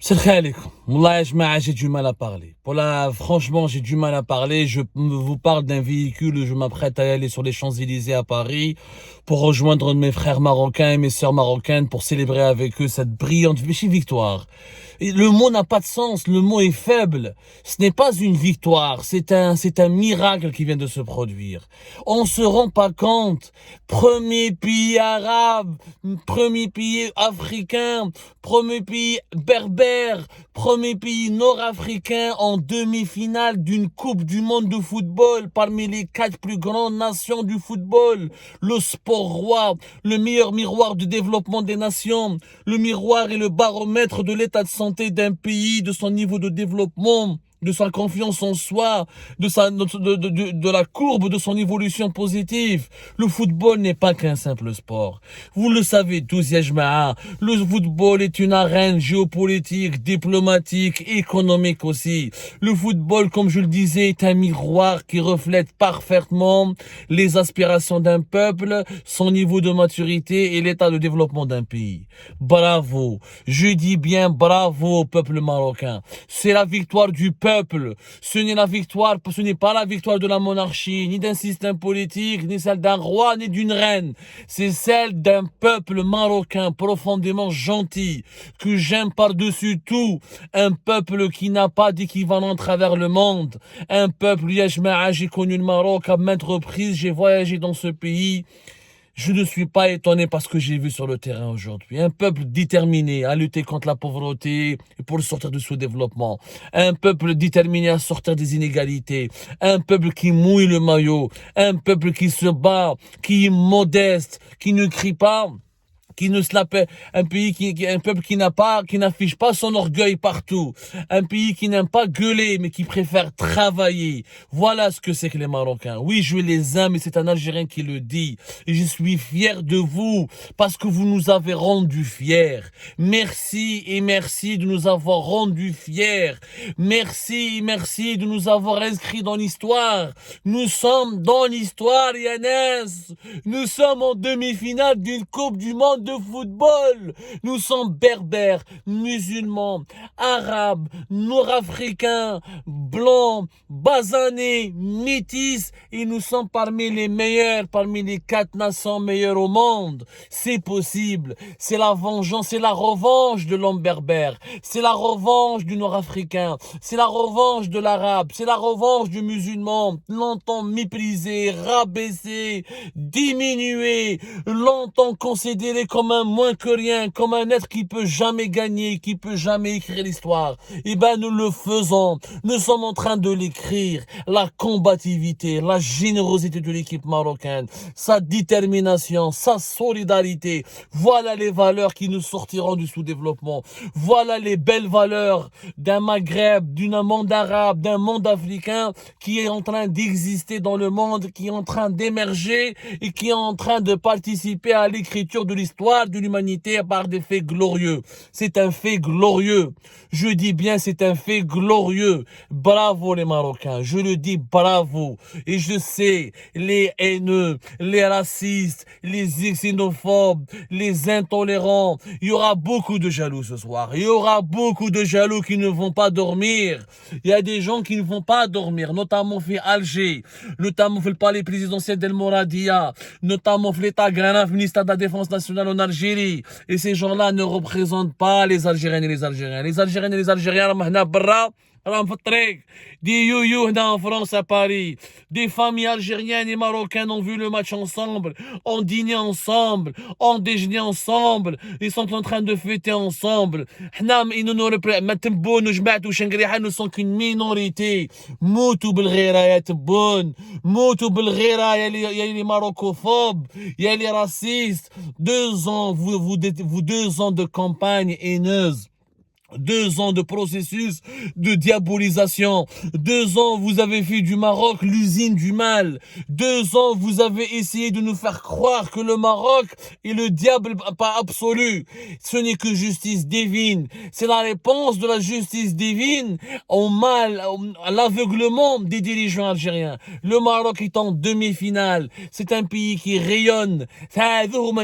C'est khalik. Wallah, j'ai du mal à parler. Franchement, j'ai du mal à parler. Je vous parle d'un véhicule. Je m'apprête à aller sur les Champs-Élysées à Paris pour rejoindre mes frères marocains et mes sœurs marocaines pour célébrer avec eux cette brillante victoire. Et le mot n'a pas de sens. Le mot est faible. Ce n'est pas une victoire. C'est un miracle qui vient de se produire. On se rend pas compte. Premier pays arabe, premier pays africain, premier pays berbère, premier pays nord-africain en demi-finale d'une Coupe du Monde de football parmi les 4 plus grandes nations du football. Le sport roi, le meilleur miroir du développement des nations. Le miroir est le baromètre de l'état de santé d'un pays, de son niveau de développement, de sa confiance en soi, de la courbe de son évolution positive. Le football n'est pas qu'un simple sport. Vous le savez tous, Yajma'a, le football est une arène géopolitique, diplomatique, économique aussi. Le football, comme je le disais, est un miroir qui reflète parfaitement les aspirations d'un peuple, son niveau de maturité et l'état de développement d'un pays. Bravo, je dis bien bravo au peuple marocain. C'est la victoire du peuple. Ce n'est pas la victoire de la monarchie, ni d'un système politique, ni celle d'un roi, ni d'une reine. C'est celle d'un peuple marocain profondément gentil, que j'aime par-dessus tout. Un peuple qui n'a pas d'équivalent à travers le monde. Un peuple, j'ai connu le Maroc à maintes reprises, j'ai voyagé dans ce pays. Je ne suis pas étonné par ce que j'ai vu sur le terrain aujourd'hui. Un peuple déterminé à lutter contre la pauvreté et pour sortir du sous-développement. Un peuple déterminé à sortir des inégalités. Un peuple qui mouille le maillot. Un peuple qui se bat, qui est modeste, qui ne crie pas, qui ne se la paie, un peuple qui n'affiche pas son orgueil partout, un pays qui n'aime pas gueuler, mais qui préfère travailler. Voilà ce que c'est que les Marocains. Oui, je les aime, mais c'est un Algérien qui le dit. Et je suis fier de vous, parce que vous nous avez rendus fiers. Merci et merci de nous avoir rendus fiers. Merci et merci de nous avoir inscrits dans l'histoire. Nous sommes dans l'histoire, Yannès. Nous sommes en demi-finale d'une Coupe du Monde de football. Nous sommes berbères, musulmans, arabes, nord-africains, blancs, basanés, métis, et nous sommes parmi les meilleurs, parmi les 4 nations meilleures au monde. C'est possible. C'est la vengeance, c'est la revanche de l'homme berbère. C'est la revanche du nord-africain. C'est la revanche de l'arabe. C'est la revanche du musulman. Longtemps méprisé, rabaissé, diminué, longtemps considéré comme un moins que rien, comme un être qui peut jamais gagner, qui peut jamais écrire l'histoire. Eh ben, nous le faisons. Nous sommes en train de l'écrire. La combativité, la générosité de l'équipe marocaine, sa détermination, sa solidarité. Voilà les valeurs qui nous sortiront du sous-développement. Voilà les belles valeurs d'un Maghreb, d'un monde arabe, d'un monde africain qui est en train d'exister dans le monde, qui est en train d'émerger et qui est en train de participer à l'écriture de l'histoire de l'humanité par des faits glorieux. C'est un fait glorieux. Je dis bien, c'est un fait glorieux. Bravo les Marocains. Je le dis bravo. Et je sais, les haineux, les racistes, les xénophobes, les intolérants, il y aura beaucoup de jaloux ce soir. Il y aura beaucoup de jaloux qui ne vont pas dormir. Il y a des gens qui ne vont pas dormir, notamment fait Alger, notamment fait le palais présidentiel d'El Mouradia, notamment fait l'État Granaf, ministère de la Défense nationale en Algérie. Et ces gens-là ne représentent pas les Algériennes et les Algériens. Les Algériennes et les Algériens, des yo-yo en France à Paris. Des familles algériennes et marocaines ont vu le match ensemble, ont dîné ensemble, ont déjeuné ensemble, ils sont en train de fêter ensemble. Nous sommes qu'une minorité. Moutou بالغيرة يا تبون. Moutou بالغيرة يا les marocophobes, il y a les racistes. 2 ans, vous 2 ans de campagne haineuse. 2 ans de processus de diabolisation. 2 ans, vous avez fait du Maroc l'usine du mal. 2 ans, vous avez essayé de nous faire croire que le Maroc est le diable pas absolu. Ce n'est que justice divine. C'est la réponse de la justice divine au mal, à l'aveuglement des dirigeants algériens. Le Maroc est en demi-finale. C'est un pays qui rayonne. هذا هو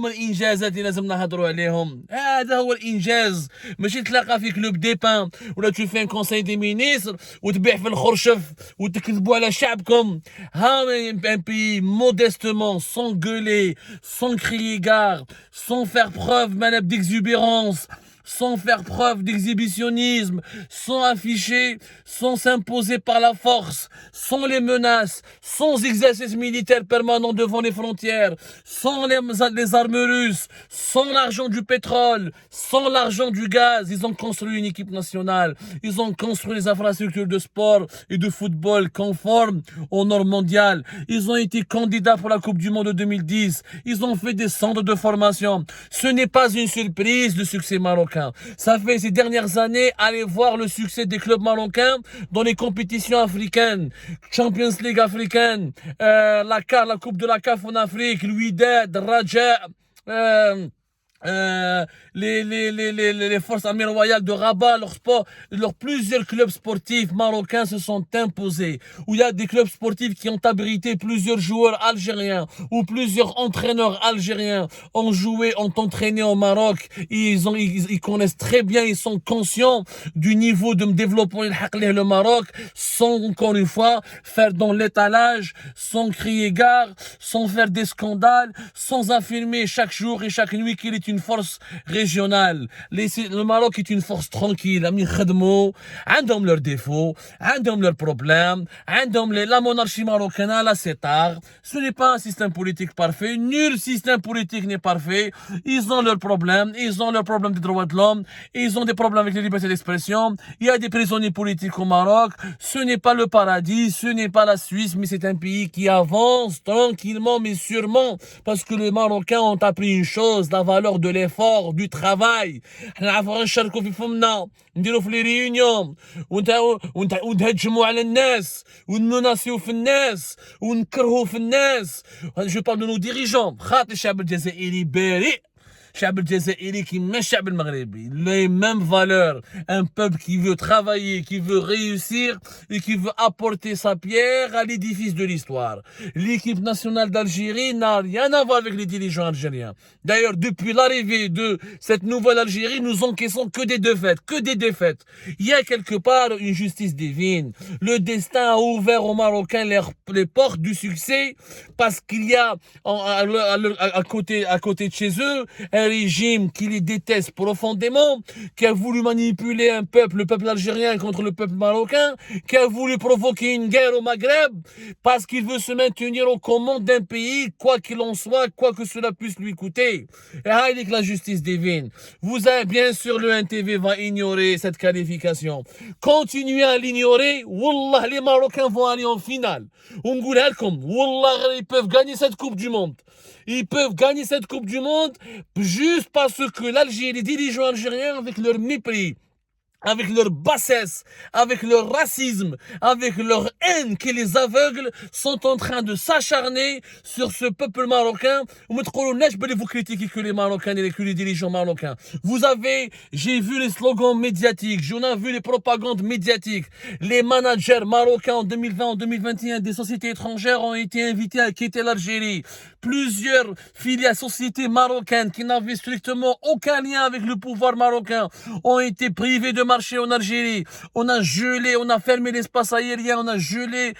الإنجازات اللي لازم نهضروا عليهم. هذا هو الإنجاز الانجاز ماشي تلاقى في كلوب دي بان ولا tu fais un conseil des ministres وتبيع في الخرشف وتكذبوا على شعبكم. ها un pays modestement sans gueuler, sans crier gare, sans faire preuve manab d'exubérance, sans faire preuve d'exhibitionnisme, sans afficher, sans s'imposer par la force, sans les menaces, sans exercice militaire permanent devant les frontières, sans les armes russes, sans l'argent du pétrole, sans l'argent du gaz. Ils ont construit une équipe nationale, ils ont construit les infrastructures de sport et de football conformes aux normes mondiales. Ils ont été candidats pour la Coupe du Monde de 2010, ils ont fait des centres de formation. Ce n'est pas une surprise le succès marocain. Ça fait ces dernières années, allez voir le succès des clubs marocains dans les compétitions africaines, Champions League africaine, la Coupe de la CAF en Afrique, l'Ouidad, Raja, les forces armées royales de Rabat, leurs plusieurs clubs sportifs marocains se sont imposés, où il y a des clubs sportifs qui ont abrité plusieurs joueurs algériens, ou plusieurs entraîneurs algériens ont joué, ont entraîné au Maroc, ils connaissent très bien, ils sont conscients du niveau de développement le Maroc, sans encore une fois faire dans l'étalage, sans crier gare, sans faire des scandales, sans affirmer chaque jour et chaque nuit qu'il est une force régionale. Le Maroc est une force tranquille. عندهم leurs défauts, عندهم leurs problèmes, la monarchie marocaine a ses tares. Ce n'est pas un système politique parfait. Nul système politique n'est parfait. Ils ont leurs problèmes. Ils ont leurs problèmes des droits de l'homme. Ils ont des problèmes avec les libertés d'expression. Il y a des prisonniers politiques au Maroc. Ce n'est pas le paradis. Ce n'est pas la Suisse, mais c'est un pays qui avance tranquillement, mais sûrement, parce que les Marocains ont appris une chose, la valeur de l'effort, du travail. نعرفوا نشاركوا في فمنا نديروا في لي ريونيون ونتهجموا على الناس ونمناسيو في الناس ونكرهوا في الناس. جو بارل دو نو ديريجون. خاطر الشعب الجزائري بريء. الشعب الجزائري كيما الشعب المغربي les mêmes valeurs, un peuple qui veut travailler, qui veut réussir et qui veut apporter sa pierre à l'édifice de l'histoire. L'équipe nationale d'Algérie n'a rien à voir avec les dirigeants algériens. D'ailleurs, depuis l'arrivée de cette nouvelle Algérie, nous encaissons que des défaites. Il y a quelque part une justice divine. Le destin a ouvert aux Marocains les portes du succès parce qu'il y a à côté de chez eux un régime qui les déteste profondément, qui a voulu manipuler le peuple algérien contre le peuple marocain, qui a voulu provoquer une guerre au Maghreb, parce qu'il veut se maintenir aux commandes d'un pays, quoi qu'il en soit, quoi que cela puisse lui coûter. Et avec la justice divine. Vous avez, bien sûr, le NTV va ignorer cette qualification. Continuez à l'ignorer, Wallah, les Marocains vont aller en finale. On vous le dit, Wallah, ils peuvent gagner cette Coupe du Monde. Ils peuvent gagner cette Coupe du Monde juste parce que l'Algérie, les dirigeants algériens, avec leur mépris, avec leur bassesse, avec leur racisme, avec leur haine qui les aveugle, sont en train de s'acharner sur ce peuple marocain. Vous critiquez que les Marocains et que les dirigeants marocains. J'ai vu les slogans médiatiques, j'en ai vu les propagandes médiatiques. Les managers marocains en 2020, en 2021 des sociétés étrangères ont été invités à quitter l'Algérie. Plusieurs filiales sociétés marocaines qui n'avaient strictement aucun lien avec le pouvoir marocain ont été privées de marché en Algérie. On a gelé, on a fermé l'espace aérien, on a gelé,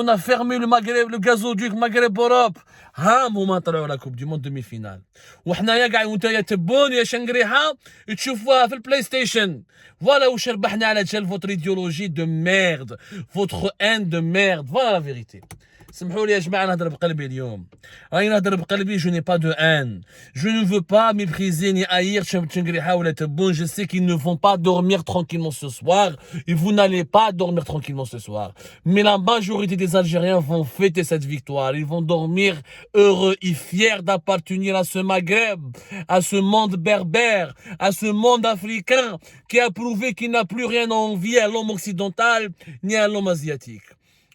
on a fermé le Maghreb, le gazoduc Maghreb-Europe. ها هما طلعوا على كوب دي موند دومي فينال وحنايا كاع وانتيا تبون يا شنقريحه تشوفوها في البلاي ستيشن. فوالا واش ربحنا على جال فوتر ايديولوجي دو ميرد, فوتر ان دو ميرد. فوالا لا فيريتي. سمحوا لي يا جماعه نهضر بقلبي اليوم, راني نهضر بقلبي. je n'ai pas de haine, je ne veux pas mépriser ni haïr Tchengriha ou les Tebboune. Je sais qu'ils ne vont pas dormir tranquillement ce soir et vous n'allez pas dormir tranquillement ce soir, mais la majorité des Algériens vont fêter cette victoire. Ils vont dormir heureux et fiers d'appartenir à ce Maghreb, à ce monde berbère, à ce monde africain qui a prouvé qu'il n'a plus rien à envier à l'homme occidental ni à l'homme asiatique.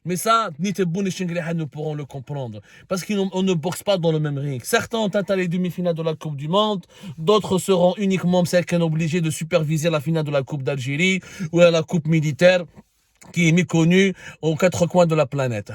Mais ça, ni Tebboune ni Chengriha ne pourront le comprendre. Parce qu'on ne boxe pas dans le même ring. Certains ont atteint les demi-finales de la Coupe du Monde. D'autres seront uniquement obligés de superviser la finale de la Coupe d'Algérie ou la Coupe militaire. qui est méconnu aux quatre coins de la planète.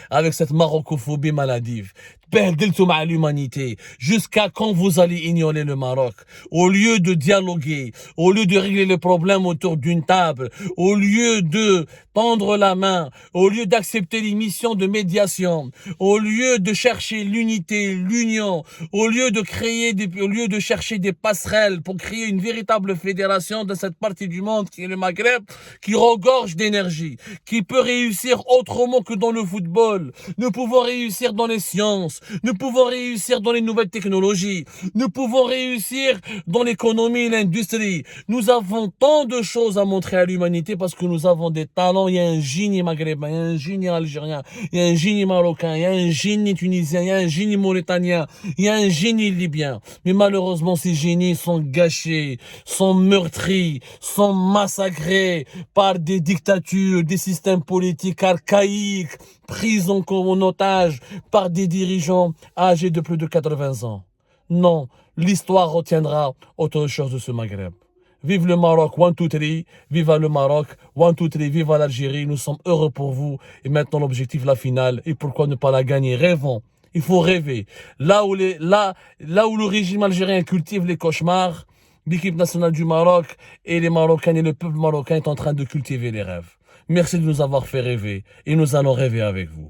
Avec cette marocophobie maladive. Behdiltum à l'humanité. Jusqu'à quand vous allez ignorer le Maroc? Au lieu de dialoguer, au lieu de régler les problèmes autour d'une table, au lieu de tendre la main, au lieu d'accepter les missions de médiation, au lieu de chercher l'unité, l'union, au lieu de chercher des passerelles pour créer une véritable fédération de cette partie du monde qui est le Maghreb, qui regorge d'énergie, qui peut réussir autrement que dans le football. Nous pouvons réussir dans les sciences, nous pouvons réussir dans les nouvelles technologies, nous pouvons réussir dans l'économie et l'industrie. Nous avons tant de choses à montrer à l'humanité parce que nous avons des talents. Il y a un génie maghrébin, il y a un génie algérien, il y a un génie marocain, il y a un génie tunisien, il y a un génie mauritanien, il y a un génie libyen. Mais malheureusement, ces génies sont gâchés, sont meurtris, sont massacrés par des dictatures, des systèmes politiques archaïques, pris en otage par des dirigeants âgés de plus de 80 ans. Non, l'histoire retiendra autre chose de ce Maghreb. Vive le Maroc, 1, 2, 3, vive le Maroc, 1, 2, 3, vive l'Algérie, nous sommes heureux pour vous. Et maintenant l'objectif, la finale, et pourquoi ne pas la gagner? Rêvons, il faut rêver. Là où le régime algérien cultive les cauchemars, l'équipe nationale du Maroc et les Marocains et le peuple marocain est en train de cultiver les rêves. Merci de nous avoir fait rêver et nous allons rêver avec vous.